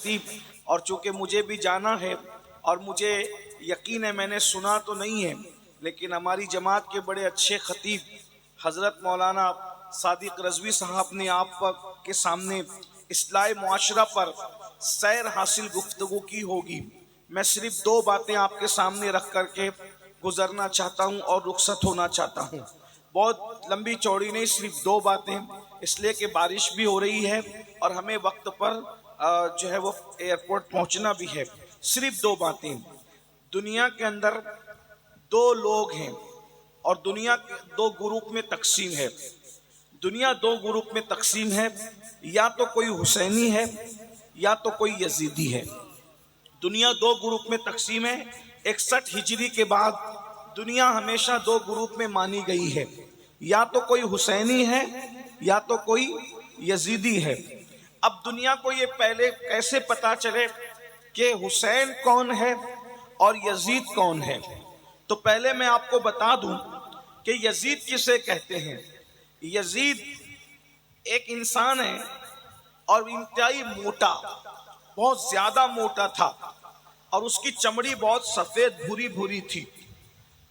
خطیب، اور چونکہ مجھے بھی جانا ہے اور مجھے یقین ہے میں نے سنا تو نہیں ہے، لیکن ہماری جماعت کے بڑے اچھے خطیب حضرت مولانا صادق رضوی صاحب نے آپ کے سامنے اصلاح معاشرہ پر سیر حاصل گفتگو کی ہوگی۔ میں صرف دو باتیں آپ کے سامنے رکھ کر کے گزرنا چاہتا ہوں اور رخصت ہونا چاہتا ہوں۔ بہت لمبی چوڑی نہیں، صرف دو باتیں، اس لیے کہ بارش بھی ہو رہی ہے اور ہمیں وقت پر جو ہے وہ ایئرپورٹ پہنچنا بھی ہے۔ صرف دو باتیں۔ دنیا کے اندر دو لوگ ہیں اور دنیا دو گروپ میں تقسیم ہے۔ دنیا دو گروپ میں تقسیم ہے، یا تو کوئی حسینی ہے یا تو کوئی یزیدی ہے۔ دنیا دو گروپ میں تقسیم ہے۔ 61 ہجری کے بعد دنیا ہمیشہ دو گروپ میں مانی گئی ہے، یا تو کوئی حسینی ہے یا تو کوئی یزیدی ہے۔ اب دنیا کو یہ پہلے کیسے پتا چلے کہ حسین کون ہے اور یزید کون ہے؟ تو پہلے میں آپ کو بتا دوں کہ یزید کسے کہتے ہیں۔ یزید ایک انسان ہے اور انتہائی موٹا، بہت زیادہ موٹا تھا، اور اس کی چمڑی بہت سفید بھوری بھوری تھی،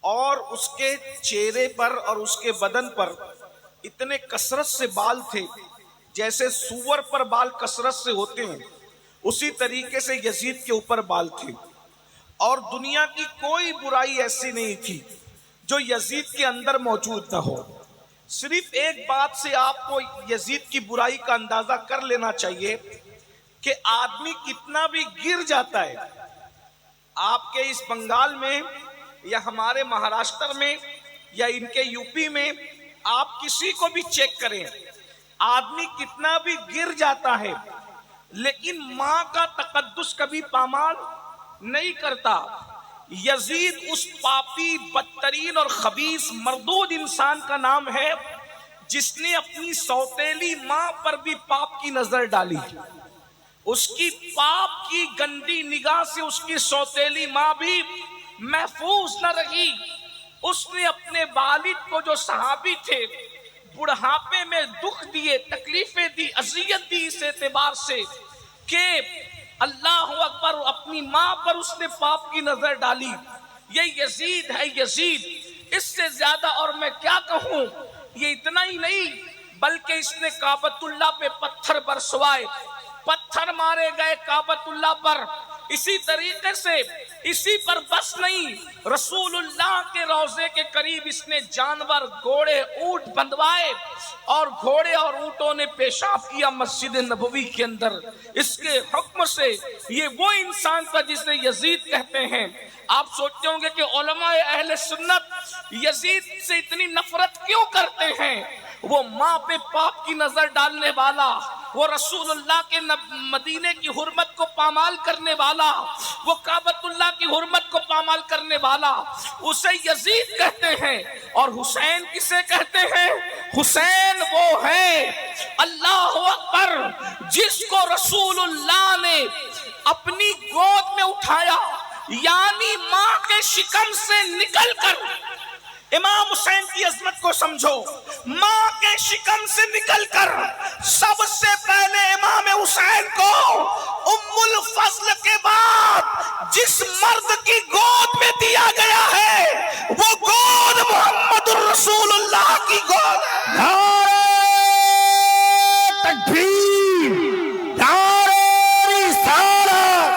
اور اس کے چہرے پر اور اس کے بدن پر اتنے کثرت سے بال تھے، جیسے سور پر بال کثرت سے ہوتے ہیں اسی طریقے سے یزید کے اوپر بال تھے، اور دنیا کی کوئی برائی ایسی نہیں تھی جو یزید کے اندر موجود نہ ہو۔ صرف ایک بات سے آپ کو یزید کی برائی کا اندازہ کر لینا چاہیے کہ آدمی کتنا بھی گر جاتا ہے، آپ کے اس بنگال میں یا ہمارے مہاراشٹر میں یا ان کے یو پی میں آپ کسی کو بھی چیک کریں، آدمی کتنا بھی گر جاتا ہے لیکن ماں کا تقدس کبھی پامال نہیں کرتا۔ یزید اس پاپی، بدترین اور خبیث مردود انسان کا نام ہے جس نے اپنی سوتیلی ماں پر بھی پاپ کی نظر ڈالی۔ اس کی پاپ کی گندی نگاہ سے اس کی سوتیلی ماں بھی محفوظ نہ رہی۔ اس نے اپنے والد کو جو صحابی تھے بڑھاپے میں دکھ دیے، تکلیفیں دی، اذیت دی، اس اعتبار سے کہ اللہ اکبر، اپنی ماں پر اس نے پاپ کی نظر ڈالی۔ یہ یزید ہے، یزید۔ اس سے زیادہ اور میں کیا کہوں۔ یہ اتنا ہی نہیں بلکہ اس نے کعبۃ اللہ پہ پتھر برسوائے، پتھر مارے گئے کعبۃ اللہ پر۔ اسی طریقے سے اسی پر بس نہیں، رسول اللہ کے روضے کے قریب اس نے جانور، گھوڑے، اونٹ بندھوائے، اور گھوڑے اور اونٹوں نے پیشاب کیا مسجد نبوی کے اندر۔ اس کے حکم سے یہ وہ انسان تھا جسے یزید کہتے ہیں۔ آپ سوچتے ہوں گے کہ علماء اہل سنت یزید سے اتنی نفرت کیوں کرتے ہیں؟ وہ ماں پہ پاپ کی نظر ڈالنے والا، وہ رسول اللہ کے مدینے کی حرمت کو پامال کرنے والا، وہ کعبۃ اللہ کی حرمت کو پامال کرنے والا، اسے یزید کہتے ہیں۔ اور حسین کسے کہتے ہیں؟ حسین وہ ہے، اللہ اکبر، جس کو رسول اللہ نے اپنی گود میں اٹھایا، یعنی ماں کے شکم سے نکل کر۔ امام حسین کی عظمت کو سمجھو، ماں کے شکم سے نکل کر سب سے پہلے امام حسین کو ام الفضل کے بعد جس مرد کی گود میں دیا گیا ہے وہ گود محمد الرسول اللہ کی گود ہے۔ نعرہ تکبیر، نعرہ رسالت۔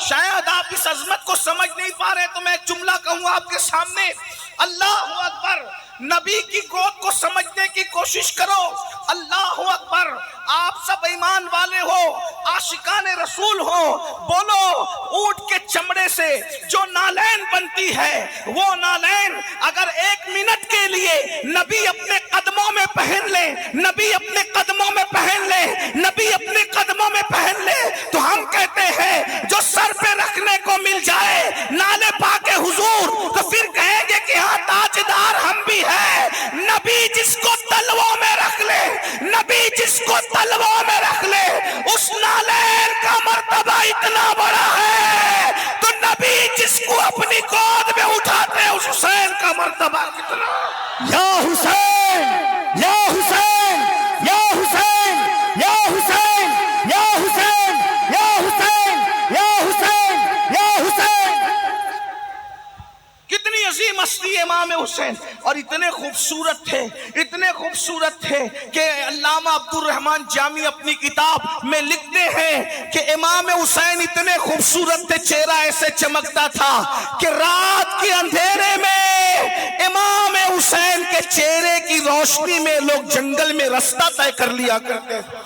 شاید آپ اس عظمت کو سمجھ نہیں پا رہے تو میں ایک جملہ کہوں آپ کے سامنے، اللہ اکبر۔ نبی کی گود کو سمجھنے کی کوشش کرو، اللہ اکبر۔ آپ سب ایمان والے ہو، عاشقان رسول ہو، بولو اونٹ کے چمڑے سے جو نالین بنتی ہے وہ نالین اگر 1 منٹ کے لیے نبی اپنے قدموں میں پہن لے، نبی اپنے قدموں میں پہن لے، نبی اپنے قدموں میں پہن لے، تو ہم کہتے ہیں جو سر پہ رکھنے کو مل جائے نالے پاک حضور تو پھر کہیں گے کہ ہاں تاجدار ہم بھی ہیں۔ نبی جس کو تلووں میں رکھ لے، نبی جس کو تلووں میں رکھ لے، اس نالین کا مرتبہ اتنا بڑا ہے، تو نبی جس کو اپنی گود میں اٹھاتے ہیں اس حسین کا مرتبہ کتنا۔ یا حسین، یا حسین، یا حسین، یا حسین، یا حسین، امام حسین، اور اتنے خوبصورت تھے، اتنے خوبصورت تھے کہ علامہ عبد الرحمن جامی اپنی کتاب میں لکھتے ہیں کہ امام حسین اتنے خوبصورت تھے، چہرہ ایسے چمکتا تھا کہ رات کے اندھیرے میں امام حسین کے چہرے کی روشنی میں لوگ جنگل میں رستہ طے کر لیا کرتے تھے۔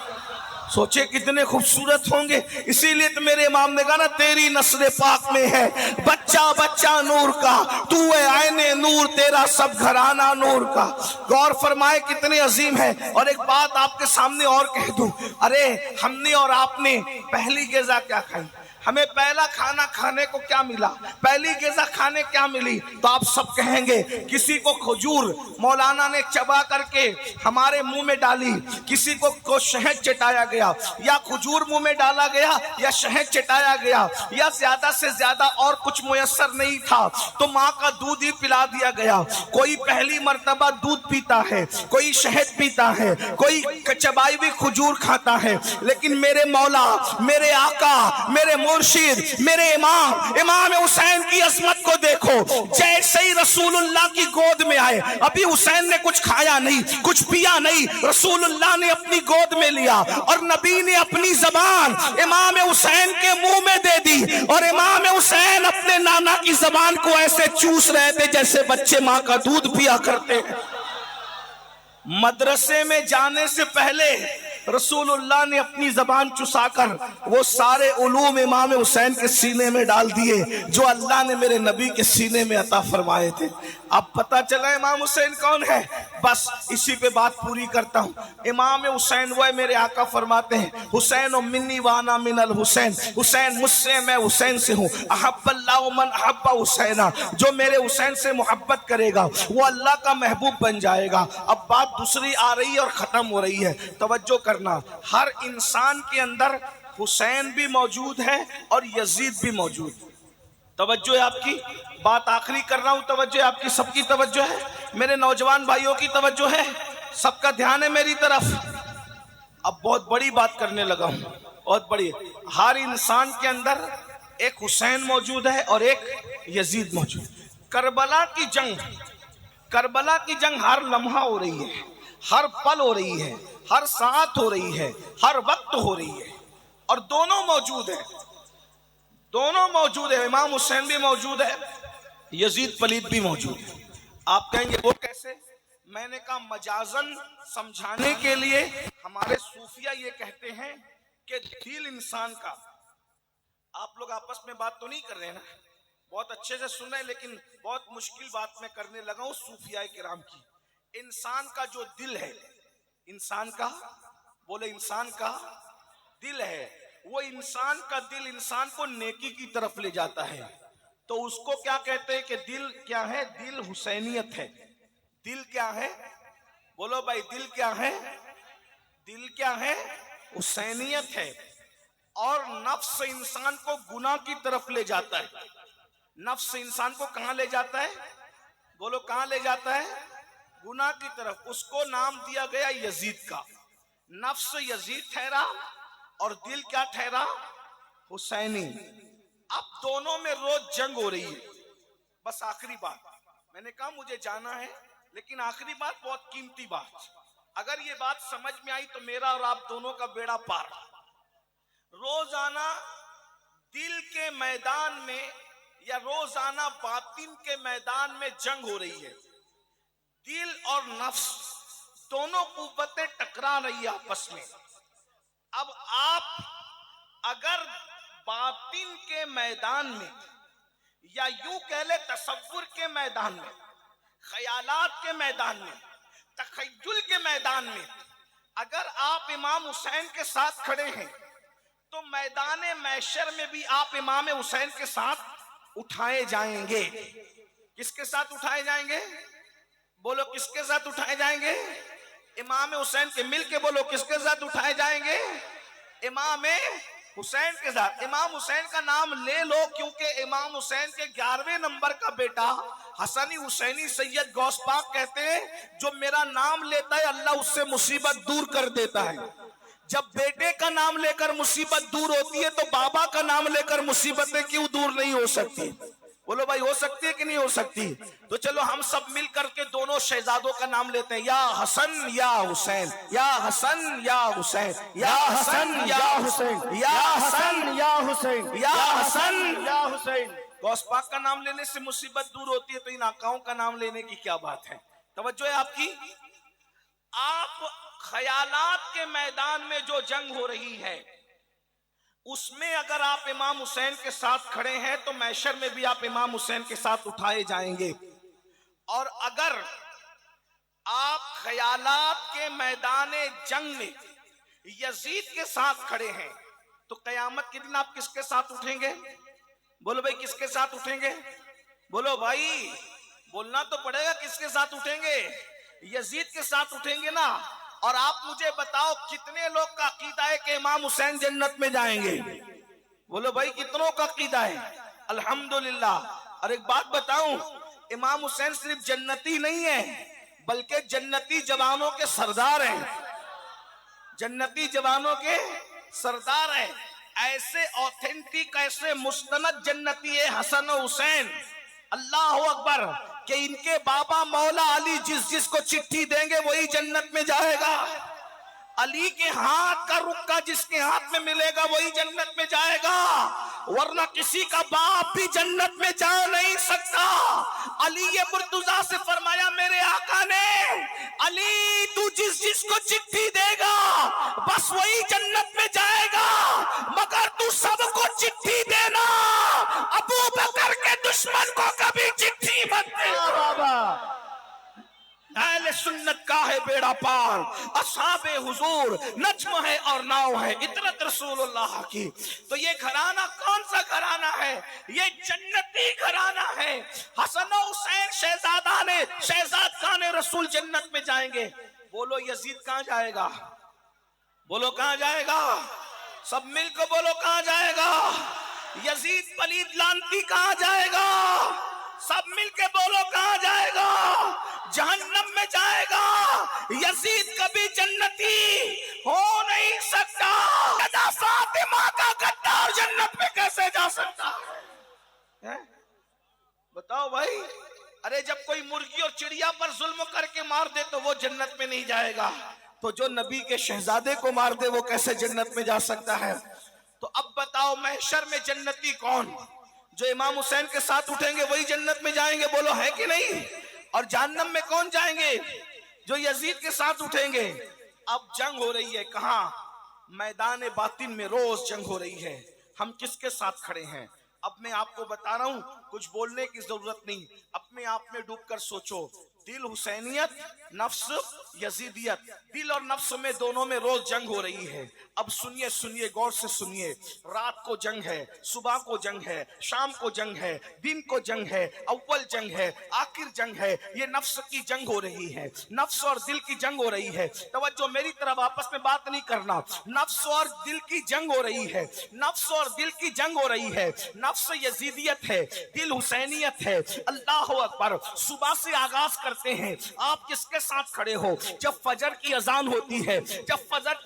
سوچے کتنے خوبصورت ہوں گے۔ اسی لیے تو میرے امام نے کہا نا، تیری نسل پاک میں ہے بچہ بچہ نور کا، تو ہے عین نور، تیرا سب گھرانہ نور کا۔ غور فرمائے کتنے عظیم ہے۔ اور ایک بات آپ کے سامنے اور کہہ دوں، ارے ہم نے اور آپ نے پہلی غذا کیا کھائی؟ ہمیں پہلا کھانا کھانے کو کیا ملا؟ پہلی غذا کھانے کیا ملی؟ تو آپ سب کہیں گے کسی کو کھجور مولانا نے چبا کر کے ہمارے منہ میں ڈالی، کسی کو شہد چٹایا گیا، یا کھجور منہ میں ڈالا گیا، یا شہد چٹایا گیا، یا زیادہ سے زیادہ اور کچھ میسر نہیں تھا تو ماں کا دودھ ہی پلا دیا گیا۔ کوئی پہلی مرتبہ دودھ پیتا ہے، کوئی شہد پیتا ہے، کوئی چبائی ہوئی کھجور کھاتا ہے، لیکن میرے مولا، میرے آقا، میرے مرشد، میرے امام حسین کی عظمت کو دیکھو۔ جیسے ہی رسول اللہ کی گود میں آئے، ابھی حسین نے کچھ کھایا نہیں، کچھ پیا نہیں، رسول اللہ نے اپنی گود میں لیا اور نبی نے اپنی زبان امام حسین کے منہ میں دے دی، اور امام حسین اپنے نانا کی زبان کو ایسے چوس رہے تھے جیسے بچے ماں کا دودھ پیا کرتے ہیں۔ مدرسے میں جانے سے پہلے رسول اللہ نے اپنی زبان چسا کر وہ سارے علوم امام حسین کے سینے میں ڈال دیے جو اللہ نے میرے نبی کے سینے میں عطا فرمائے تھے۔ اب پتہ چلا امام حسین کون ہے؟ بس اسی پہ بات پوری کرتا ہوں۔ امام حسین وہ ہے، میرے آقا فرماتے ہیں حسین منی وانا من الحسین، حسین مجھ سے، میں حسین سے ہوں۔ احب اللہ من احب حسینا، جو میرے حسین سے محبت کرے گا وہ اللہ کا محبوب بن جائے گا۔ اب بات دوسری آ رہی ہے اور ختم ہو رہی ہے، توجہ کرنا۔ ہر انسان کے اندر حسین بھی موجود ہے اور یزید بھی موجود ہے۔ توجہ ہے آپ کی؟ بات آخری کر رہا ہوں، توجہ ہے آپ کی؟ سب کی توجہ ہے؟ میرے نوجوان بھائیوں کی توجہ ہے؟ سب کا دھیان ہے میری طرف؟ اب بہت بڑی بات کرنے لگا ہوں، بہت بڑی۔ ہر انسان کے اندر ایک حسین موجود ہے اور ایک یزید موجود ہے۔ کربلا کی جنگ ہر لمحہ ہو رہی ہے، ہر پل ہو رہی ہے، ہر ساعت ہو رہی ہے، ہر وقت ہو رہی ہے، اور دونوں موجود ہیں، دونوں موجود ہیں۔ امام حسین بھی موجود ہے، یزید پلید بھی موجود ہے۔ آپ کہیں گے وہ کیسے؟ میں نے کہا مجازن سمجھانے کے لیے ہمارے صوفیہ یہ کہتے ہیں کہ دل انسان کا، آپ لوگ آپس میں بات تو نہیں کر رہے نا، بہت اچھے سے سن رہے ہیں، لیکن بہت مشکل بات میں کرنے لگا ہوں صوفیاء کرام کی۔ انسان کا جو دل ہے، انسان کا، بولے انسان کا دل ہے، وہ انسان کا دل انسان کو نیکی کی طرف لے جاتا ہے۔ تو اس کو کیا کہتے ہیں کہ دل کیا ہے؟ دل حسینیت ہے۔ دل کیا ہے؟ بولو بھائی، دل کیا ہے؟ دل کیا ہے؟ حسینیت ہے۔ اور نفس انسان کو گناہ کی طرف لے جاتا ہے۔ نفس انسان کو کہاں لے جاتا ہے؟ بولو کہاں لے جاتا ہے؟ گناہ کی طرف۔ اس کو نام دیا گیا یزید کا۔ نفس یزید ٹھہرا اور دل کیا ٹھہرا؟ حسینی۔ اب دونوں میں روز جنگ ہو رہی ہے۔ بس آخری بات، میں نے کہا مجھے جانا ہے، لیکن آخری بات بہت قیمتی بات، اگر یہ بات سمجھ میں آئی تو میرا اور آپ دونوں کا بیڑا پار۔ روزانہ دل کے میدان میں یا روزانہ باطن کے میدان میں جنگ ہو رہی ہے۔ دل اور نفس دونوں قوتیں ٹکرا رہی ہے آپس میں۔ اب آپ اگر باطن کے میدان میں، یا یوں کہہ لے تصور کے میدان میں، خیالات کے میدان میں، تخیل کے میدان میں، اگر آپ امام حسین کے ساتھ کھڑے ہیں تو میدان محشر میں بھی آپ امام حسین کے ساتھ اٹھائے جائیں گے۔ کس کے ساتھ اٹھائے جائیں گے؟ بولو کس کے ساتھ اٹھائے جائیں گے؟ امام حسین کے، مل کے بولو کس کے ساتھ اٹھائے جائیں گے؟ امام حسین کے ساتھ۔ امام حسین کا نام لے لو، کیونکہ امام حسین کے 11ویں نمبر کا بیٹا حسنی حسینی سید غوث پاک کہتے ہیں جو میرا نام لیتا ہے اللہ اس سے مصیبت دور کر دیتا ہے۔ جب بیٹے کا نام لے کر مصیبت دور ہوتی ہے تو بابا کا نام لے کر مصیبتیں کیوں دور نہیں ہو سکتی؟ بولو بھائی ہو سکتی ہے کہ نہیں ہو سکتی؟ تو چلو ہم سب مل کر کے دونوں شہزادوں کا نام لیتے ہیں، یا حسن یا حسین، یا حسن یا حسین، یا حسن یا حسین، یا حسن یا حسین، یا حسن یا حسین۔ غوث پاک کا نام لینے سے مصیبت دور ہوتی ہے، تو ان آقاؤں کا نام لینے کی کیا بات ہے؟ توجہ ہے آپ کی؟ آپ خیالات کے میدان میں جو جنگ ہو رہی ہے اس میں اگر آپ امام حسین کے ساتھ کھڑے ہیں تو محشر میں بھی آپ امام حسین کے ساتھ اٹھائے جائیں گے، اور اگر آپ خیالات کے میدان جنگ میں یزید کے ساتھ کھڑے ہیں تو قیامت کے دن آپ کس کے ساتھ اٹھیں گے؟ بولو بھائی کس کے ساتھ اٹھیں گے؟ بولو بھائی، بولنا تو پڑے گا، کس کے ساتھ اٹھیں گے؟ یزید کے ساتھ اٹھیں گے نا۔ اور آپ مجھے بتاؤ کتنے لوگ کا عقیدہ ہے کہ امام حسین جنت میں جائیں گے؟ بولو بھائی کتنوں کا عقیدہ ہے؟ الحمدللہ۔ اور ایک بات بتاؤں، امام حسین صرف جنتی نہیں ہے بلکہ جنتی جوانوں کے سردار ہیں، جنتی جوانوں کے سردار ہیں۔ ایسے اوتھینٹک، ایسے مستند جنتی ہے حسن و حسین، اللہ اکبر، کہ ان کے بابا مولا علی جس کو چٹھی دیں گے وہی جنت میں جائے گا۔ علی کے ہاتھ کا رکا جس کے ہاتھ میں ملے گا وہی جنت میں جائے گا، ورنہ کسی کا باپ بھی جنت میں جا نہیں سکتا۔ علی مرتضیٰ سے فرمایا میرے آقا نے، علی تو جس کو چٹھی دے گا بس وہی جنت میں جائے گا، مگر تو سب کو چٹھی دینا، ابو بکر کے دشمن کو کبھی چٹھی مت دینا۔ اہل سنت کا ہے بیڑا پار، اصحاب حضور نجم ہے اور ناؤ ہے، اطرت رسول اللہ کی۔ تو یہ گھرانہ کون سا گھرانہ ہے؟ یہ جنتی گھرانہ ہے۔ حسن و حسین شہزادگان رسول جنت میں جائیں گے۔ بولو یزید کہاں جائے گا؟ بولو کہاں جائے گا؟ سب مل کو بولو کہاں جائے گا؟ یزید پلید لانتی کہاں جائے گا؟ سب مل کے بولو کہاں جائے گا؟ جہنم میں جائے گا۔ یزید کبھی جنتی ہو نہیں سکتا۔ فاطمہ کا غدار جنت میں کیسے جا سکتا ہے؟ بتاؤ بھائی، ارے جب کوئی مرغی اور چڑیا پر ظلم کر کے مار دے تو وہ جنت میں نہیں جائے گا، تو جو نبی کے شہزادے کو مار دے وہ کیسے جنت میں جا سکتا ہے؟ تو اب بتاؤ محشر میں جنتی کون؟ جو امام حسین کے ساتھ اٹھیں گے وہی جنت میں جائیں گے، بولو ہے کہ نہیں؟ اور جہنم میں کون جائیں گے؟ جو یزید کے ساتھ اٹھیں گے۔ اب جنگ ہو رہی ہے کہاں؟ میدان باطن میں روز جنگ ہو رہی ہے۔ ہم کس کے ساتھ کھڑے ہیں؟ اب میں آپ کو بتا رہا ہوں، کچھ بولنے کی ضرورت نہیں، اپنے آپ میں ڈوب کر سوچو۔ دل حسینیت، نفس یزیدیت، دل اور نفس میں دونوں میں روز جنگ ہو رہی ہے۔ اب سنیے غور سے سنیے، رات کو جنگ ہے، صبح کو جنگ ہے، شام کو جنگ ہے، دن کو جنگ ہے، اول جنگ ہے، آخر جنگ ہے۔ یہ نفس کی جنگ ہو رہی ہے، نفس اور دل کی جنگ ہو رہی ہے۔ توجہ میری طرف، آپس میں بات نہیں کرنا۔ نفس اور دل کی جنگ ہو رہی ہے، نفس اور دل کی جنگ ہو رہی ہے۔ نفس یزیدیت ہے، دل حسینیت ہے۔ اللہ اکبر۔ صبح سے آغاز کرتے ہیں، آپ کس کے ساتھ کھڑے ہو؟ جب فجر کی اذان ہوتی ہے، جب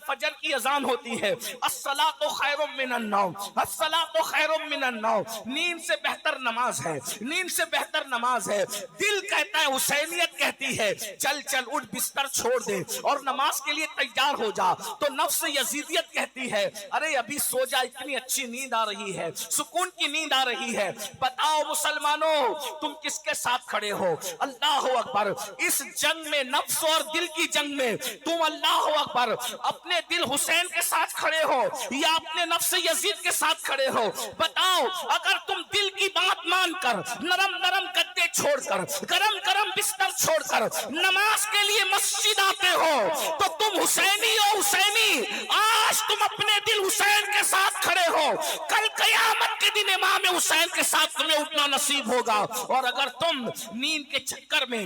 فجر کی اذان ہوتی ہے، الصلاۃ خیر من النوم، الصلاۃ خیر من النوم، نیند سے بہتر نماز ہے، نیند سے بہتر نماز ہے۔ دل کہتا ہے، حسینیت کہتی ہے چل اٹھ بستر چھوڑ دے اور نماز کے لیے تیار ہو جا۔ تو نفس یزیدیت کہتی ہے ارے ابھی سو جا، اتنی اچھی نیند آ رہی ہے، سکون کی نیند آ رہی ہے۔ بتاؤ مسلمانوں تم کس کے ساتھ کھڑے ہو؟ اللہ اکبر۔ اس جنگ میں، نفس اور دل کی جنگ میں، تم اللہ اکبر اپنے دل حسین کے ساتھ کھڑے ہو یا اپنے نفس یزید کے ساتھ کھڑے ہو؟ بتاؤ، اگر تم دل کی بات مان کر، نرم گدے چھوڑ کر، گرم بستر چھوڑ کر نماز کے لیے مسجد آتے ہو تو تم حسینی ہو، حسینی۔ آج تم اپنے دل حسین کے ساتھ کھڑے ہو، کل قیامت کے دن امام حسین کے ساتھ تمہیں اٹھنا نصیب ہوگا۔ اور اگر تم نیند کے چکر میں،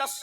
10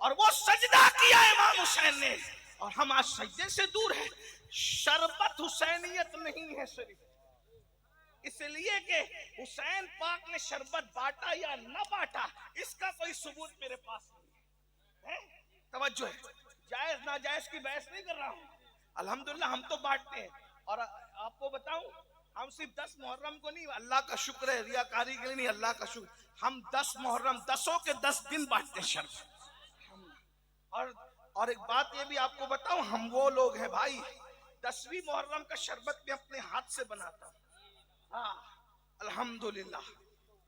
اور وہ سجدہ کیا امام حسین نے، اور ہم آج سجدے سے دور ہیں. شربت حسینیت نہیں ہے صرف اس لیے کہ حسین پاک نے شربت بانٹا یا نہ بانٹا، اس کا کوئی ثبوت میرے پاس نہیں ہے. توجہ ہے، جائز ناجائز کی بحث نہیں کر رہا ہوں. الحمدللہ ہم تو بانٹتے ہیں. اور آپ کو بتاؤں، ہم صرف 10 محرم کو نہیں، اللہ کا شکر ہے، ریاکاری کے لیے نہیں، اللہ کا شکر، ہم 10 محرم 10 کے 10 دن بانٹتے ہیں شربت. اور ایک بات یہ بھی آپ کو بتاؤں، ہم وہ لوگ ہیں بھائی 10ویں محرم کا شربت میں اپنے ہاتھ سے بناتا ہوں. ہاں الحمدللہ،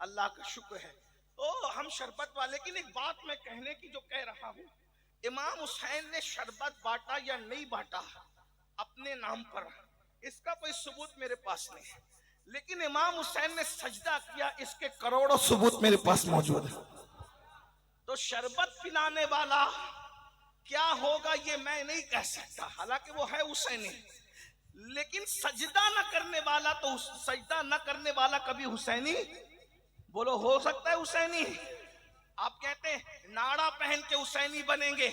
اللہ کا شکر ہے. تو ہم شربت والے. لیکن ایک بات میں کہنے کی جو کہہ رہا ہوں، امام حسین نے شربت بانٹا یا نہیں بانٹا اپنے نام پر، اس کا کوئی ثبوت میرے پاس نہیں ہے. لیکن امام حسین نے سجدہ کیا، اس کے کروڑوں ثبوت میرے پاس موجود ہے. تو شربت پلانے والا کیا ہوگا یہ میں نہیں کہہ سکتا، حالانکہ وہ ہے حسینی. لیکن سجدہ نہ کرنے والا، تو سجدہ نہ کرنے والا کبھی حسینی بولو ہو سکتا ہے حسینی؟ آپ کہتے ہیں ناڑا پہن کے حسینی بنیں گے،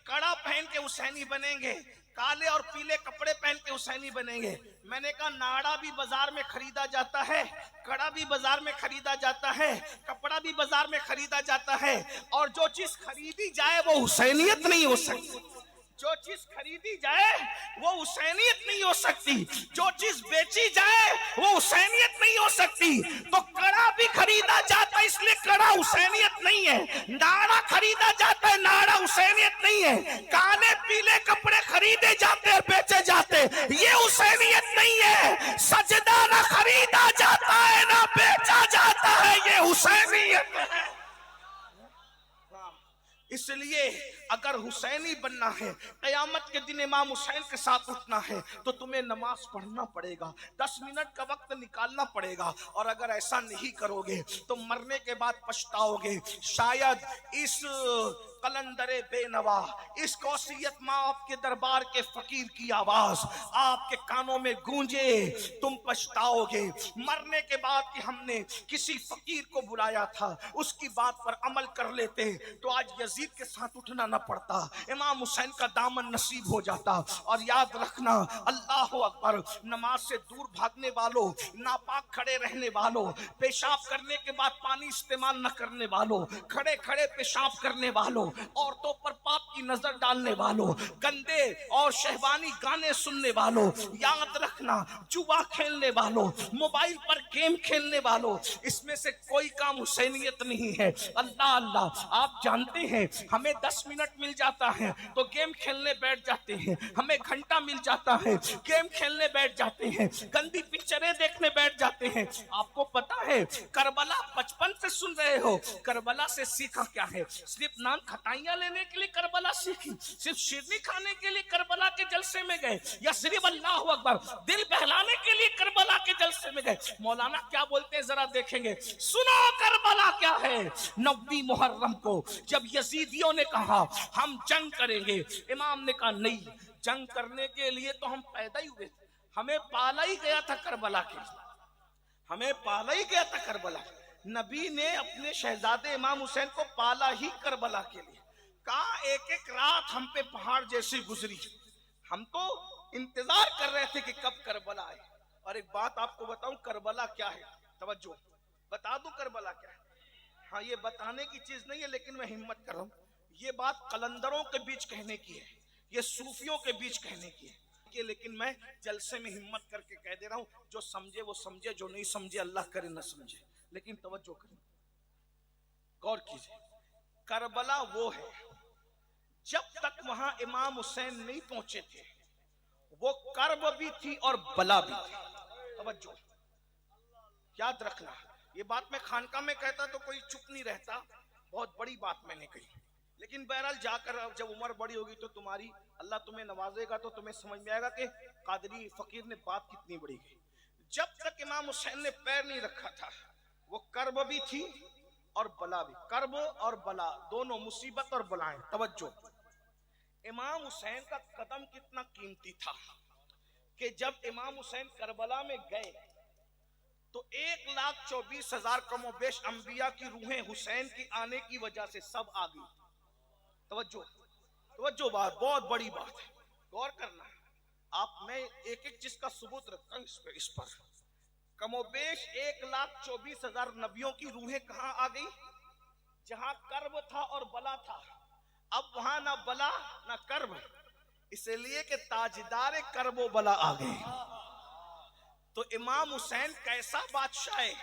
کڑا پہن کے حسینی بنیں گے، کالے اور پیلے کپڑے پہن کے حسینی بنیں گے. میں نے کہا ناڑا بھی بازار میں خریدا جاتا ہے، کڑا بھی بازار میں خریدا جاتا ہے، کپڑا بھی بازار میں خریدا جاتا ہے، اور جو چیز خریدی جائے وہ حسینیت نہیں ہو سکتی. جو چیز خریدی جائے وہ حسینیت نہیں ہو سکتی، جو چیز بیچی جائے وہ حسینیت نہیں ہو سکتی. تو کڑا بھی خریدا جاتا ہے، اس لیے کڑا حسینیت نہیں ہے. ناڑا خریدا جاتا ہے، ناڑا حسینیت نہیں ہے. کالے پیلے کپڑے خریدے جاتے اور بیچے جاتے، یہ حسینیت نہیں ہے. سجدہ نہ خریدا جاتا ہے نہ بیچا جاتا ہے، یہ حسینیت ہے. اس لیے اگر حسینی بننا ہے، قیامت کے دن امام حسین کے ساتھ اٹھنا ہے، تو تمہیں نماز پڑھنا پڑے گا، 10 منٹ کا وقت نکالنا پڑے گا. اور اگر ایسا نہیں کرو گے تو مرنے کے بعد پچھتاؤ گے. شاید اس قلندر بے نوا، اس کوثیت ماں آپ کے دربار کے فقیر کی آواز آپ کے کانوں میں گونجے، تم پچھتاؤ گے. مرنے کے بعد کہ ہم نے کسی فقیر کو بلایا تھا، اس کی بات پر عمل کر لیتے تو آج یزید کے ساتھ اٹھنا نہ پڑتا، امام حسین کا دامن نصیب ہو جاتا. اور یاد رکھنا، اللہ اکبر، نماز سے دور بھاگنے والوں، ناپاک کھڑے رہنے والوں، پیشاب کرنے کے بعد پانی استعمال نہ کرنے والوں، کھڑے کھڑے پیشاب کرنے والوں، عورتوں پر پاپ کی نظر ڈالنے والوں، گندے اور شہوانی گانے سننے والوں، یاد رکھنا جوا کھیلنے والوں، موبائل پر گیم کھیلنے والوں، اس میں سے کوئی کام حسینیت نہیں ہے. اللہ اللہ، آپ جانتے ہیں ہمیں 10 منٹ مل جاتا ہے تو گیم کھیلنے بیٹھ جاتے ہیں، ہمیں گھنٹہ مل جاتا ہے گیم کھیلنے بیٹھ جاتے ہیں، گندی پکچریں دیکھنے بیٹھ جاتے ہیں. آپ کو پتا ہے کربلا 55 سے سن رہے ہو، کربلا سے سیکھا کیا ہے؟ صرف نان کھٹائیاں لینے کے لیے کربلا سیکھی؟ صرف شیرنی کھانے کے لیے کربلا کے جلسے میں گئے؟ یا صرف اللہ اکبر دل بہلانے کے لیے کربلا کے جلسے میں گئے؟ مولانا کیا بولتے ہیں ذرا دیکھیں گے. سنو کربلا کیا ہے. 9ویں محرم کو جب یزیدیوں نے کہا ہم جنگ کریں گے، امام نے کہا نہیں، جنگ کرنے کے لیے تو ہم پیدا ہی ہوئے تھے، ہمیں پالا ہی گیا تھا کربلا کے لیے، ہمیں پالا ہی گیا تھا کربلا. نبی نے اپنے شہزادے امام حسین کو پالا ہی کربلا کے لیے. کہا ایک ایک رات ہم پہ پہاڑ جیسی گزری، ہم تو انتظار کر رہے تھے کہ کب کربلا آئے. اور ایک بات آپ کو بتاؤں کربلا کیا ہے، توجہ بتا دوں کربلا کیا ہے. ہاں یہ بتانے کی چیز نہیں ہے لیکن میں ہمت کر رہا ہوں. یہ بات قلندروں کے بیچ کہنے کی ہے، یہ صوفیوں کے بیچ کہنے کی ہے، لیکن میں جلسے میں ہمت کر کے کہہ دے رہا ہوں. جو سمجھے وہ سمجھے، جو نہیں سمجھے اللہ کرے نہ سمجھے. لیکن توجہ کریں، غور کیجئے. کربلا وہ ہے جب تک وہاں امام حسین نہیں پہنچے تھے وہ کرب بھی تھی اور بلا بھی تھی. توجہ یاد رکھنا. یہ بات میں خانقاہ میں کہتا تو کوئی چپ نہیں رہتا، بہت بڑی بات میں نے کہی. لیکن بہرحال جا کر جب عمر بڑی ہوگی تو تمہاری اللہ تمہیں نوازے گا تو تمہیں سمجھ میں آئے گا کہ قادری فقیر نے بات کتنی بڑی کی. جب تک امام حسین نے پیر نہیں رکھا تھا وہ کرب بھی تھی اور بلا بھی. کرب اور بلا دونوں مصیبت اور بلائیں. توجہ، امام حسین کا قدم کتنا قیمتی تھا کہ جب امام حسین کربلا میں گئے تو 1,24,000 کم و بیش انبیاء کی روحیں حسین کی آنے کی وجہ سے سب آ گئی. توجہ بات بہت بڑی بات ہے، غور کرنا۔ آپ میں ایک ایک چیز کا ثبوت رکھتا ہوں اس پر۔ کم و بیش 1,24,000 نبیوں کی روحیں کہاں آ گئی؟ جہاں کرب تھا اور بلا تھا، اب وہاں نہ بلا نہ کرب، اس لیے کہ تاجدار کرب و بلا آ گئے۔ تو امام حسین کیسا بادشاہ ہے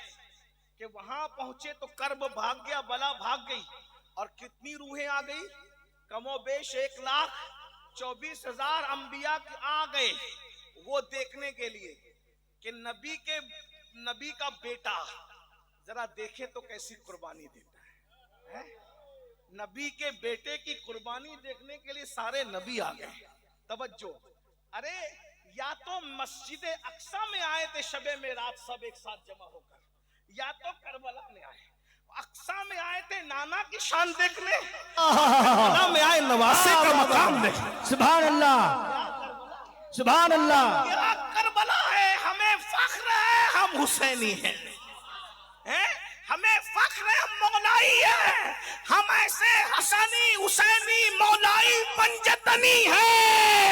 کہ وہاں پہنچے تو کرب بھاگ گیا، بلا بھاگ گئی، اور کتنی روحیں آ گئی؟ کم و بیش 1,24,000 انبیاء آ گئے، وہ دیکھنے کے لیے کہ نبی کا بیٹا ذرا دیکھے تو کیسی قربانی دیتا ہے۔ نبی کے بیٹے کی قربانی دیکھنے کے لیے سارے نبی آ گئے۔ توجہ، ارے یا تو مسجد اقصی میں آئے تھے شب معراج سب ایک ساتھ جمع ہو کر، یا تو کربلا میں آئے۔ اقصی میں آئے تھے نانا کی شان دیکھنے، کربلا میں آئے نواسے کا مقام دیکھنے۔ سبحان اللہ، سبحان اللہ۔ کیا کربلا ہے، ہمیں فخر ہے ہم حسینی ہیں، ہمیں فخر ہے ہم مولائی ہیں، ہم ایسے حسنی حسینی مولائی پنجتنی ہیں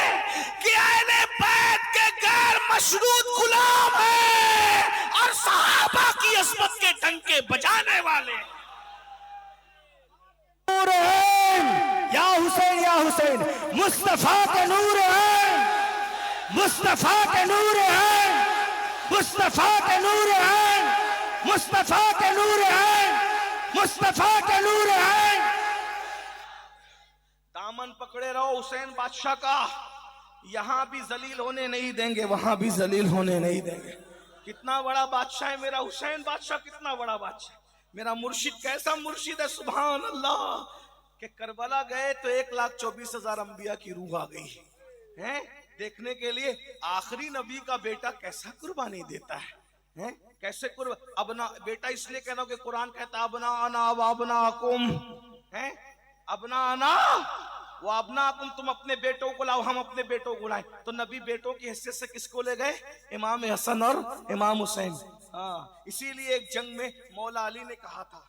کہ اہل بیت کے غیر مشروط غلام ہیں اور صحابہ کی عظمت کے ڈنکے بجانے والے۔ نور ہے یا حسین، یا حسین، مصطفیٰ کے نور ہے، مصطفیٰ کے نور ہے، مصطفیٰ کے نور ہے، مصطفیٰ کے نور ہے، مصطفیٰ کے نور ہے۔ دامن پکڑے رہو حسین بادشاہ کا، یہاں بھی ذلیل ہونے نہیں دیں گے، وہاں بھی ذلیل ہونے نہیں دیں گے۔ کتنا بڑا بادشاہ ہے میرا حسین بادشاہ، کتنا بڑا بادشاہ، میرا مرشد کیسا مرشد ہے، سبحان اللہ، کہ کربلا گئے تو 1,24,000 انبیاء کی روح آ گئی دیکھنے کے لیے آخری نبی کا بیٹا کیسا قربانی دیتا ہے، کیسے ابنا بیٹا اس لیے کہنا کہ قرآن کہتا ابنانا و ابناکم، ابنانا و ابناکم، تم اپنے بیٹوں کو لاؤ ہم اپنے بیٹوں کو لائیں۔ تو نبی بیٹوں کی حیثیت سے کس کو لے گئے؟ امام حسن اور امام حسین۔ اسی لیے ایک جنگ میں مولا علی نے کہا تھا،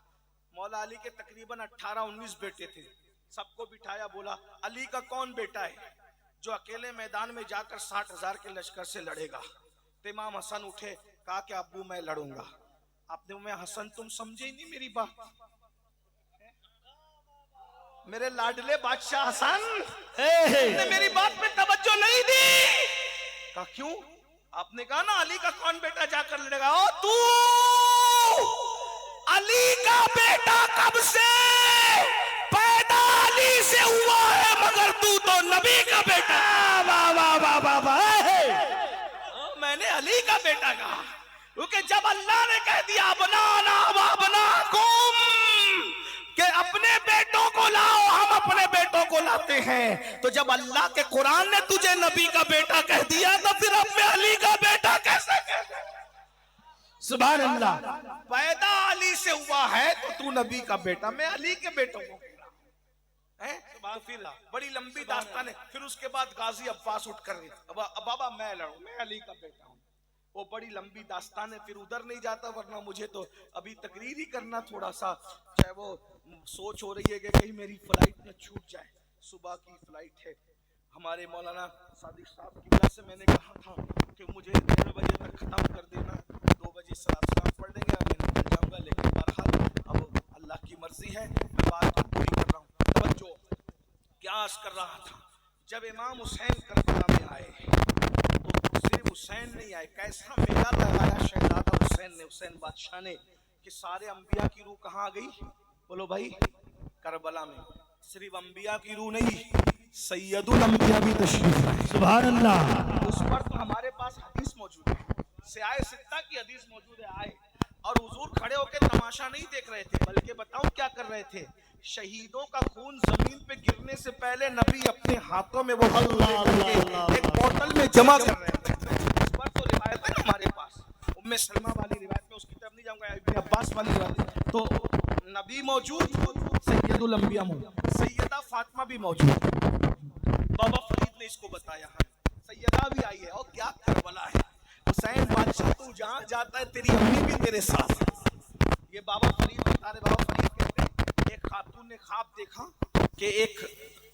مولا علی کے تقریباً 18-19 بیٹے تھے، سب کو بٹھایا، بولا علی کا کون بیٹا ہے جو اکیلے میدان میں جا کر 60,000 کے لشکر سے لڑے گا؟ تو امام حسن اٹھے، کہا کہ ابو میں لڑوں گا۔ آپ نے میں حسن تم سمجھے ہی نہیں میری بات، میرے لاڈلے بادشاہ حسن نے میری بات میں توجہ نہیں دی۔ کہا کیوں؟ آپ نے کہا نا علی کا کون بیٹا جا کر لڑے گا، تو علی کا بیٹا کب سے پیدا علی سے ہوا ہے، مگر تو نبی کا بیٹا۔ میں نے علی کا بیٹا کہا کیونکہ جب اللہ نے کہہ دیا ابنانا و ابناکم کہ اپنے بیٹوں کو لاؤ ہم اپنے بیٹوں کو لاتے ہیں، تو جب اللہ کے قرآن نے تجھے نبی کا بیٹا کہہ دیا تو پھر اب میں علی کا بیٹا کیسے کہہ دیا؟ سبحان اللہ۔ پیدا علی سے ہوا ہے تو تو نبی کا بیٹا، میں علی کے بیٹوں کو کہہ رہا ہوں۔ پھر بڑی لمبی داستان ہے، پھر اس کے بعد غازی عباس اٹھ کر بابا میں لڑوں، میں علی کا بیٹا ہوں، وہ بڑی لمبی داستان ہے، پھر ادھر نہیں جاتا، ورنہ مجھے تو ابھی تقریر ہی کرنا تھوڑا سا، چاہے وہ سوچ ہو رہی ہے کہ کہیں میری فلائٹ نہ چھوٹ جائے، صبح کی فلائٹ ہے۔ ہمارے مولانا صادق صاحب کی وجہ سے میں نے کہا تھا کہ مجھے 1:30 بجے تک ختم کر دینا، 2 بجے سلام پڑھ لیں گے، میں نکل جاؤں گا، لیکن بہرحال اب اللہ کی مرضی ہے، میں بات پوری کر رہا ہوں۔ توجہ، کیا عرض کر رہا تھا، جب امام حسین کربلا میں آئے تو صرف حسین نہیں آئے، کیسا میلہ لگایا شہزادہ حسین نے، حسین بادشاہ نے، کہ سارے انبیاء کی روح کہاں آ گئی؟ بولو بھائی، کربلا میں۔ صرف انبیاء کی روح نہیں، سید الانبیاء بھی تشریف لائے، سبحان اللہ۔ اس پر تو ہمارے پاس حدیث موجود ہے، سیاہ ستہ کی حدیث موجود ہے، آئے اور حضور کھڑے ہو کے تماشا نہیں دیکھ رہے تھے، بلکہ بتاؤں کیا کر رہے تھے؟ شہیدوں کا خون زمین پہ گرنے سے پہلے نبی اپنے ہاتھوں میں وہ ایک بوتل میں جمع کر رہے تھے۔ اس پر تو روایت ہے ہمارے پاس، ام سلمہ والی روایت میں، اس کی طرف نہیں جاؤں گا، ابن عباس والی روایت، تو نبی موجود، سید الانبیاء موجود، سیدہ فاطمہ بھی موجود، بابا فرید نے اس کو بتایا، سیدہ بھی آئی ہے، اور کیا کربلا ہے، حسین بادشاہ تو جہاں جاتا ہے تیری امی بھی تیرے ساتھ ہے۔ یہ بابا فرید بتا رہے، بابا فرید کہتے ہیں ایک خاتون نے خواب دیکھا کہ ایک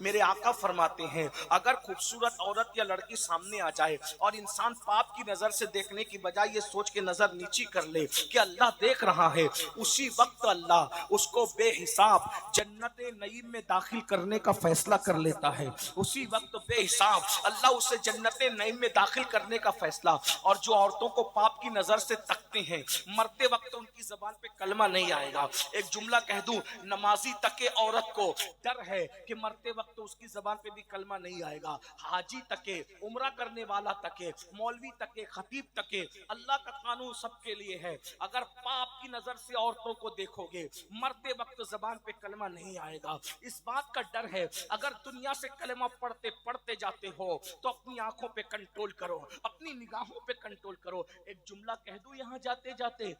میرے آقا فرماتے ہیں اگر خوبصورت عورت یا لڑکی سامنے آ جائے اور انسان پاپ کی نظر سے دیکھنے کی بجائے یہ سوچ کے نظر نیچی کر لے کہ اللہ دیکھ رہا ہے, اسی وقت اللہ اس کو بے حساب جنت نعیم میں داخل کرنے کا فیصلہ کر لیتا ہے. اسی وقت بے حساب اللہ اسے جنت نعیم میں داخل کرنے کا فیصلہ. اور جو عورتوں کو پاپ کی نظر سے تکتے ہیں مرتے وقت ان کی زبان پہ کلمہ نہیں آئے گا. ایک جملہ کہہ دوں, نمازی تک عورت کو ڈر ہے کہ مرتے وقت اس کی زبان پہ بھی کلمہ نہیں آئے گا. حاجی تک, عمرہ کرنے والا تک, مولوی تک, خطیب تک, اللہ کا قانون سب کے لیے ہے. اگر پاپ کی نظر سے عورتوں کو دیکھو گے مرتے وقت زبان پہ کلمہ نہیں آئے گا. اس بات کا ڈر ہے اگر دنیا سے کلمہ پڑھتے جاتے ہو تو اپنی آنکھوں پہ کنٹرول کرو, اپنی نگاہوں پہ کنٹرول کرو. ایک جملہ کہہ دوں یہاں جاتے جاتے,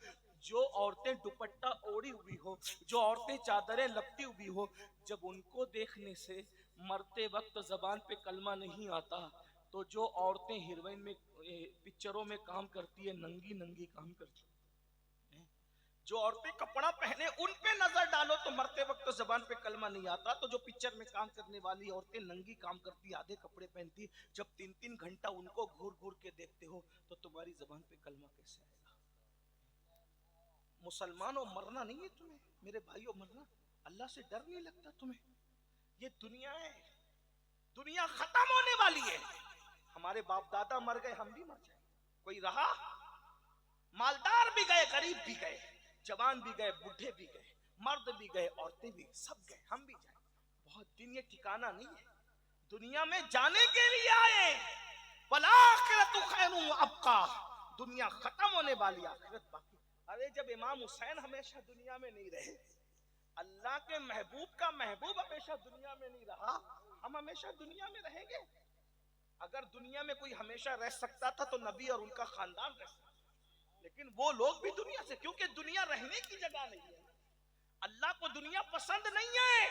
جو عورتیں دوپٹہ اوڑی ہوئی ہو, جو عورتیں چادریں لپٹی ہوئی ہو, جب ان کو دیکھنے سے مرتے وقت زبان پہ کلمہ نہیں آتا تو جو عورتیں ہیروئن میں پکچروں میں کام کرتی ہے ننگی ننگی کام کرتی ہیں, جو عورتیں کپڑا پہنے ان پہ نظر ڈالو تو مرتے وقت زبان پہ کلمہ نہیں آتا. تو جو پکچر میں کام کرنے والی عورتیں ننگی کام کرتی, آدھے کپڑے پہنتی, جب 3 گھنٹہ ان کو گھور گھور کے دیکھتے ہو تو تمہاری زبان پہ کلمہ کیسے آئے گا؟ مسلمانوں مرنا نہیں ہے تمہیں, میرے بھائیوں مرنا, اللہ سے ڈر نہیں لگتا تمہیں؟ یہ دنیا ہے, دنیا ختم ہونے والی ہے. ہمارے باپ دادا مر گئے, ہم بھی مر جائیں. کوئی رہا؟ مالدار بھی گئے, غریب بھی گئے, جوان بھی گئے, بڈھے بھی گئے, مرد بھی گئے, عورتیں بھی, سب گئے, ہم بھی جائیں. بہت دن یہ ٹھکانہ نہیں ہے, دنیا میں جانے کے لیے آئے. والآخرۃ خیر وابقیٰ, دنیا ختم ہونے والی, آخرت باقی. ارے جب امام حسین ہمیشہ دنیا میں نہیں رہے, اللہ کے محبوب کا محبوب ہمیشہ دنیا میں نہیں رہا, ہم ہمیشہ دنیا میں رہیں گے؟ اگر دنیا میں کوئی ہمیشہ رہ سکتا تھا تو نبی اور ان کا خاندان رہ سکتا, لیکن وہ لوگ بھی دنیا سے, کیونکہ دنیا رہنے کی جگہ نہیں ہے. اللہ کو دنیا پسند نہیں ہے,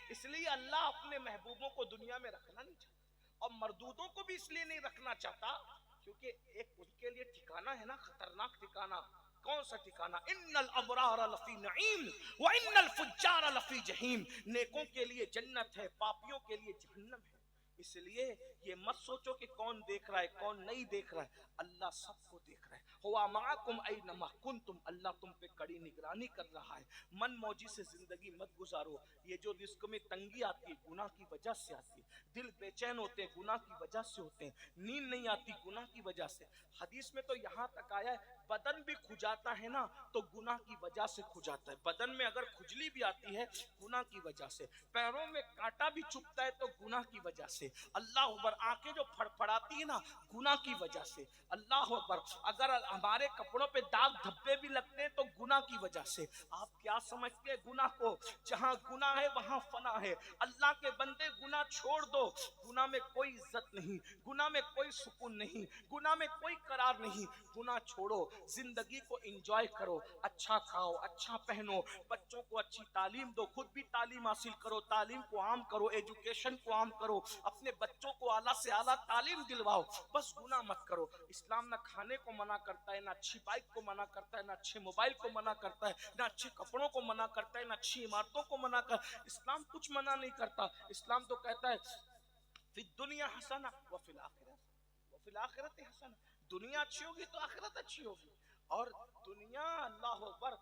اس لیے اللہ اپنے محبوبوں کو دنیا میں رکھنا نہیں چاہتا, اور مردودوں کو بھی اس لیے نہیں رکھنا چاہتا کیونکہ ایک ان کے لیے ٹھکانہ ہے نا, خطرناک ٹھکانہ. کون سا ٹھکانہ؟ ان الابرار لفی نعیم وان الفجار لفی جہیم. نیکوں کے لیے جنت ہے, پاپیوں کے لیے جہنم ہے. اس لیے یہ مت سوچو کہ کون دیکھ رہا ہے کون نہیں دیکھ رہا ہے, اللہ سب کو دیکھ رہا ہے. ہوا معکم اینما کنتم, اللہ تم پہ کڑی نگرانی کر رہا ہے. من موجی سے زندگی مت گزارو. یہ جو رزق میں تنگی آتی ہے گناہ کی وجہ سے آتی ہے, دل بے چین ہوتے ہیں گناہ کی وجہ سے ہوتے ہیں, نیند نہیں آتی گناہ کی وجہ سے. حدیث میں تو یہاں تک آیا ہے بدن بھی کھجاتا ہے نا تو گناہ کی وجہ سے کھجاتا ہے. بدن میں اگر کھجلی بھی آتی ہے گناہ کی وجہ سے, پیروں میں کانٹا بھی چبھتا ہے تو گناہ کی وجہ سے. اللہ اکبر, آنکھیں جو پھڑپھڑاتی ہیں نا گناہ کی وجہ سے. اللہ اکبر, اگر ہمارے کپڑوں پہ داغ دھبے بھی لگتے ہیں تو گناہ کی وجہ سے. آپ کیا سمجھتے ہیں گناہ کو؟ جہاں گناہ ہے وہاں فنا ہے. اللہ کے بندے گناہ چھوڑ دو, گناہ میں کوئی عزت نہیں, گناہ میں کوئی سکون نہیں, گناہ میں کوئی قرار نہیں. گناہ چھوڑو, زندگی کو انجوائے کرو, اچھا کھاؤ, اچھا پہنو, بچوں کو اچھی تعلیم دو, خود بھی تعلیم حاصل کرو, تعلیم کو عام کرو, ایجوکیشن کو عام کرو, اپنے بچوں کو اعلیٰ سے اعلیٰ تعلیم دلواؤ. بس گناہ مت کرو. اسلام نہ کھانے کو منع کرتا ہے, نہ اچھی بائک کو منع کرتا ہے, نہ اچھے موبائل کو منع کرتا ہے, نہ اچھے کپڑوں کو منع کرتا ہے, نہ اچھی عمارتوں کو منع کرتا ہے. اسلام کچھ منع نہیں کرتا. اسلام تو کہتا ہے فی الدنیا حسنہ وفی الآخرۃ حسنہ. دنیا اچھی ہوگی تو آخرت اچھی ہوگی. اور دنیا اللہ اکبر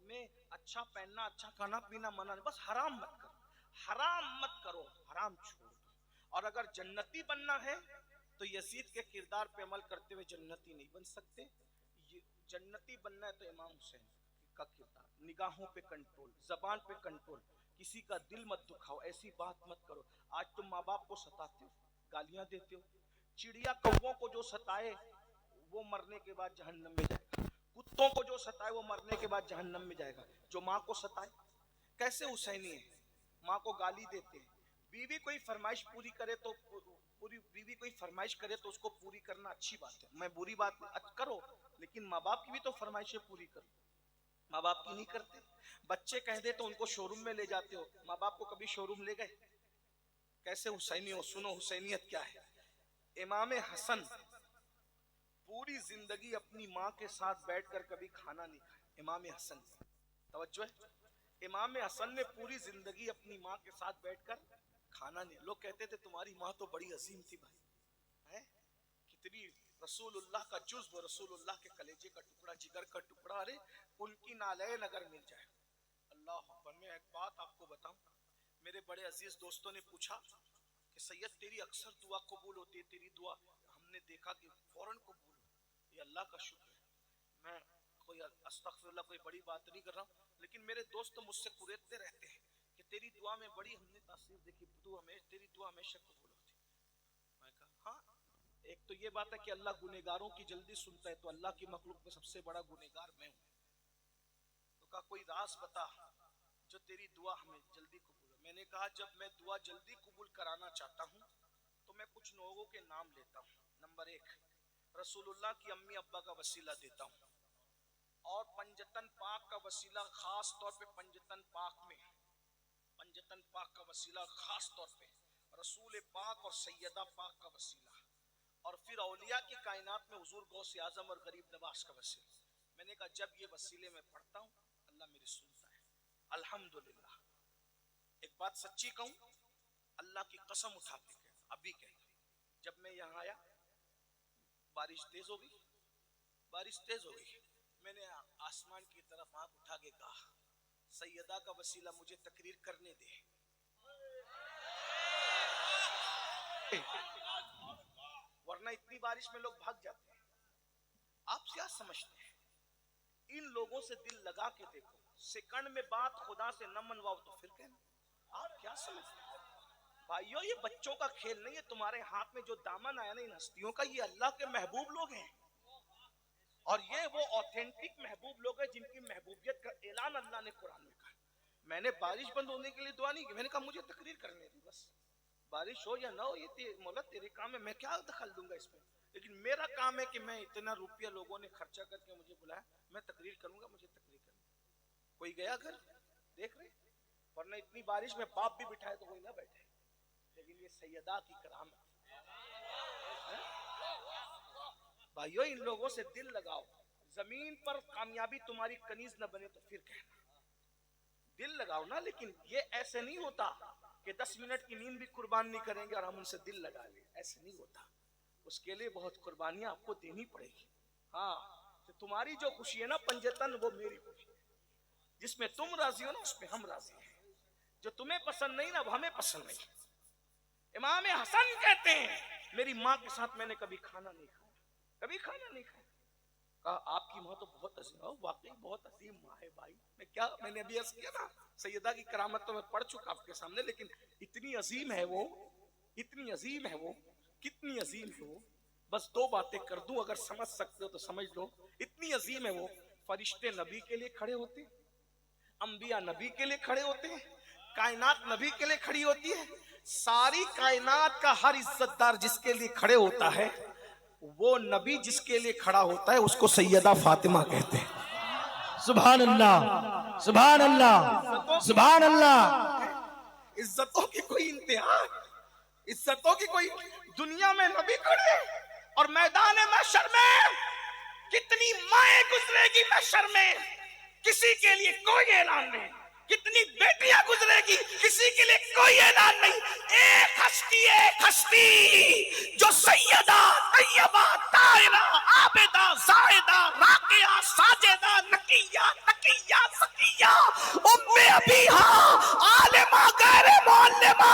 میں اچھا پہننا, اچھا کھانا پینا منع نہیں, بس حرام مت کرو, حرام مت کرو, حرام چھوڑ دو. اور اگر جنتی بننا ہے تو یزید کے کردار پہ عمل کرتے ہوئے جنتی نہیں بن سکتے. جنتی بننا ہے تو امام حسین کا کردار, نگاہوں پہ کنٹرول, زبان پہ کنٹرول, کسی کا دل مت دکھاؤ, ایسی بات مت کرو. آج تم ماں باپ کو ستاتے ہو, گالیاں دیتے ہو. چڑیا کووں کو جو ستائے وہ مرنے کے بعد جہنم میں جائے گا, کتوں کو جو ستائے وہ مرنے کے بعد جہنم میں جائے گا. جو ماں کو ستائے, کیسے حسینی ہے, ماں کو گالی دیتے ہیں. بیوی کوئی فرمائش پوری کرے تو بیوی کوئی فرمائش کرے تو اس کو پوری کرنا اچھی بات ہے, میں بری بات کرو, لیکن ماں باپ کی بھی تو فرمائشیں پوری کرو. ماں باپ کی نہیں کرتے. بچے کہہ دے تو ان کو شو روم میں لے جاتے ہو, ماں باپ کو کبھی شو روم لے گئے؟ کیسے حسینی ہو؟ سنو حسینیت کیا ہے. امام حسن پوری زندگی اپنی ماں کے ساتھ بیٹھ کر کبھی کھانا نہیں کھایا. امام حسن, توجہ ہے, امام حسن نے پوری زندگی اپنی ماں کے ساتھ بیٹھ کر کھانا نہیں. لوگ کہتے تھے تمہاری ماں تو بڑی عظیم تھی بھائی, ہیں کتنی رسول اللہ کا جزو, رسول اللہ کے کلیجے کا ٹکڑا, جگر کا ٹکڑا, ارے ان کی نالین اگر مل جائے. اللہ اکبر. میں ایک بات آپ کو بتاؤں, میرے بڑے عزیز دوستوں نے پوچھا کہ سید تیری اکثر دعا قبول ہوتی ہے, تیری دعا ہم نے دیکھا کہ فوراً قبول ہوئی. یہ اللہ کا شکر ہے. میں کوئی استغفر اللہ کوئی بڑی بات نہیں کر رہا ہوں, لیکن میرے دوست مجھ سے قریدتے رہتے ہیں کہ تیری دعا میں بڑی ہم نے تاثیر دیکھی, تیری دعا ہمیشہ قبول ہوتی. میں کہا ہاں, ایک تو یہ بات ہے کہ اللہ گنہگاروں کی جلدی سنتا ہے, تو اللہ کی مخلوق میں سب سے بڑا گنہگار میں ہوں. تو کہا کوئی راز بتا جو تیری دعا ہمیں جلدی قبول ہو. میں نے کہا جب میں دعا جلدی قبول کرانا چاہتا ہوں تو میں کچھ لوگوں کے نام لیتا ہوں. نمبر 1, رسول اللہ کی امی ابا کا وسیلہ دیتا ہوں, اور پنجتن پاک کا وسیلہ خاص طور پہ پنجتن پاک میں, پنجتن پاک کا وسیلہ خاص طور پہ رسول پاک اور سیدہ پاک کا وسیلہ, اور پھر اولیاء کی کائنات میں حضور غوث اعظم اور غریب نواز کا وسیلہ. میں نے کہا جب یہ وسیلے میں پڑھتا ہوں اللہ میری سنتا ہے الحمدللہ. ایک بات سچی کہوں, اللہ کی قسم اٹھا کے ابھی کہتا, جب میں یہاں آیا بارش تیز ہو گئی, بارش تیز ہو گئی, میں نے آسمان کی طرف آنکھ اٹھا کے کہا سیدہ کا وسیلہ مجھے تقریر کرنے دے. ورنہ اتنی بارش میں لوگ بھاگ جاتے ہیں. آپ کیا سمجھتے ہیں, ان لوگوں سے دل لگا کے دیکھو, سیکنڈ میں بات خدا سے نہ منواؤ تو پھر کہنا. آپ کیا سمجھتے ہیں بھائیو, یہ بچوں کا کھیل نہیں ہے. تمہارے ہاتھ میں جو دامن آیا نا ان ہستیوں کا, یہ اللہ کے محبوب لوگ ہیں, اور یہ وہ اوتھینٹک محبوب لوگ ہیں جن کی محبوبیت کا اعلان اللہ نے قرآن میں کہا. میں نے بارش بند ہونے کے لیے دعا نہیں کی, میں نے کہا مجھے تقریر کرنے دی بس, بارش ہو یا نہ ہو یہ مولا تیرے کام ہے, میں کیا دخل دوں گا اس میں. لیکن میرا کام ہے کہ میں اتنا روپیہ لوگوں نے خرچہ کر کے مجھے بلایا, میں تقریر کروں گا, مجھے تقریر کرنی. کوئی گیا گھر دیکھ رہے, ورنہ اتنی بارش میں باپ بھی بٹھائے تو کوئی نہ بیٹھے. لیکن یہ سیدہ کی کرامت. بھائیو ان لوگوں سے دل لگاؤ. زمین پر کامیابی تمہاری کنیز نہ بنے تو پھر کہنا, دل لگاؤ نا. لیکن یہ ایسے نہیں ہوتا کہ 10 منٹ کی نیند بھی قربان نہیں کریں گے اور ہم ان سے دل لگا لیں, ایسے نہیں ہوتا. اس کے لیے بہت قربانیاں آپ کو دینی پڑے گی. ہاں, تو تمہاری جو خوشی ہے نا پنجتن, وہ میری خوشی ہے. جس میں تم راضی ہو نا اس میں ہم راضی ہیں. جو تمہیں پسند نہیں نا وہ ہمیں پسند نہیں. امام حسن کہتے ہیں میری ماں کے ساتھ میں نے کبھی کھانا نہیں کھایا, کبھی کھانا نہیں کھایا. کہا آپ کی ماں تو بہت عظیم ہے. واقعی بہت عظیم ماں ہے بھائی. میں نے ابھی عرض کیا نا سیدہ کی کرامت تو میں پڑھ چکا آپ کے سامنے, لیکن اتنی عظیم ہے وہ, اتنی عظیم ہے وہ, کتنی عظیم ہے وہ. بس 2 باتیں کر دوں, اگر سمجھ سکتے ہو تو سمجھ لو. اتنی عظیم ہے وہ, فرشتے نبی کے لیے کھڑے ہوتے, انبیاء نبی کے لیے کھڑے ہوتے ہیں, کائنات نبی کے لیے کھڑی ہوتی ہے. ساری کائنات کا ہر عزت دار جس کے لیے کھڑے ہوتا ہے, وہ نبی جس کے لیے کھڑا ہوتا ہے اس کو سیدہ فاطمہ کہتے ہیں. سبحان اللہ, سبحان اللہ, سبحان اللہ. عزتوں کی کوئی انتہا, عزتوں کی کوئی. دنیا میں نبی کھڑے اور میدان محشر میں کتنی مائیں گزرے گی محشر میں, کسی کے لیے کوئی اعلان نہیں. کتنی بیٹیاں گزرے گی, کسی کے لیے کوئی اعلان نہیں. ایک ہستی جو سیدہ طیبہ طاہرہ عابدہ زاہدہ راقیہ ساجدہ نقیہ تقیہ زکیہ ام ابیہا عالمہ غیر معلمہ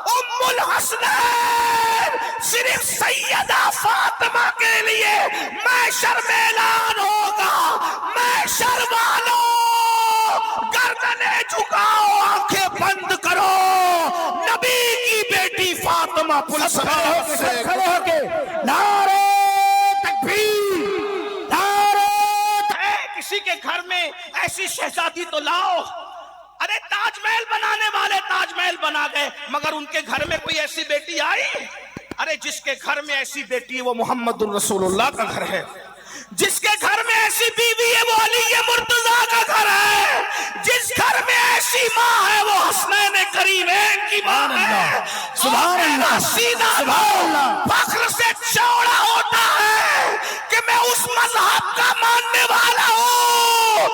ام الحسنین, صرف سیدہ فاطمہ کے لیے محشر میں اعلان ہوگا. محشر والوں گردنیں جھکاؤ, آنکھیں بند کرو, نبی کی بیٹی فاطمہ پولیس کھڑے ہو کے نعرہ تکبیر, نعرہ. کسی کے گھر میں ایسی شہزادی تو لاؤ. ارے تاج محل بنانے والے تاج محل بنا گئے, مگر ان کے گھر میں کوئی ایسی بیٹی آئی؟ ارے جس کے گھر میں ایسی بیٹی ہے وہ محمد الرسول اللہ کا گھر ہے. جس کے گھر میں ایسی بیوی ہے وہ علی مرتضیٰ کا گھر ہے. جس گھر میں ایسی ماں ہے وہ حسنین کریمین کی ماں ہے. سبحان اللہ, سینہ سبحان اللہ. فخر سے چوڑا ہوتا ہے کہ میں اس مذہب کا ماننے والا ہوں